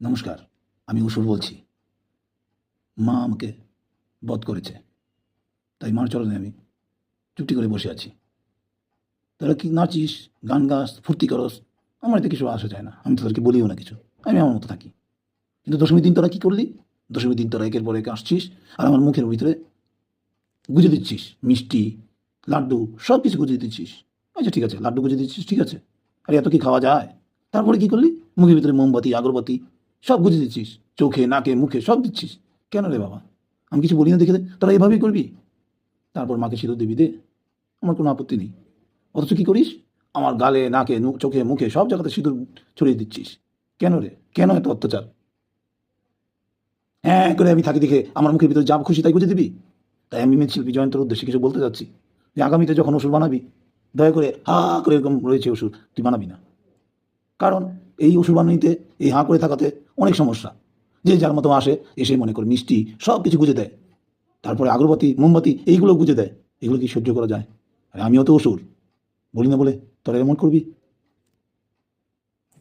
নমস্কার, আমি অসুর বলছি। মা আমাকে বধ করেছে, তাই মার চরণে আমি চুপটি করে বসে আছি। তোরা কি নাচিস, গান গাস, ফুর্তি করস, আমার এতে কিছু আসে যায় না। আমি তোদেরকে বলিও না কিছু, আমি আমার মতো থাকি। কিন্তু দশমীর দিন তোরা কি করলি? দশমীর দিন তোরা একের পর এক আসছিস আর আমার মুখের ভিতরে গুজে দিচ্ছিস মিষ্টি, লাড্ডু, সব কিছু গুজে দিচ্ছিস। আচ্ছা ঠিক আছে, লাড্ডু গুজে দিচ্ছিস, ঠিক আছে, আর এত কি খাওয়া যায়? তারপরে কি করলি? মুখের ভিতরে মোমবাতি, আগরবাতি সব গুজে দিচ্ছিস, চোখে, নাকে, মুখে সব দিচ্ছিস। কেন রে বাবা? আমি কিছু বলি না দেখে তোরা এভাবেই করবি? তারপর মাকে সিঁদুর দিবি দে, আমার কোনো আপত্তি নেই। অথচ কি করিস? আমার গালে, নাকে, চোখে, মুখে সব জায়গাতে সিঁদুর ছড়িয়ে দিচ্ছিস। কেন রে? কেন এত অত্যাচার? হ্যাঁ করে আমি থাকি দেখে আমার মুখের ভিতরে যা খুশি তাই গুজে দিবি? তাই আমি মৃৎশিল্পী জয়ন্তর উদ্দেশ্যে কিছু বলতে যাচ্ছি যে আগামীতে যখন ওষুধ বানাবি, দয়া করে হা করে এরকম রয়েছে ওষুধ তুই বানাবি না। কারণ এই ওষুধ বানানিতে, এই হাঁ করে থাকাতে অনেক সমস্যা। যে যার মতো আসে, এসে মনে করে মিষ্টি সব কিছু গুজে দেয়, তারপরে আগরবাতি, মোমবাতি এইগুলো গুজে দেয়। এগুলো কি সহ্য করা যায়? আর আমিও তো অসুর, বলি না বলে তোরা এমন করবি?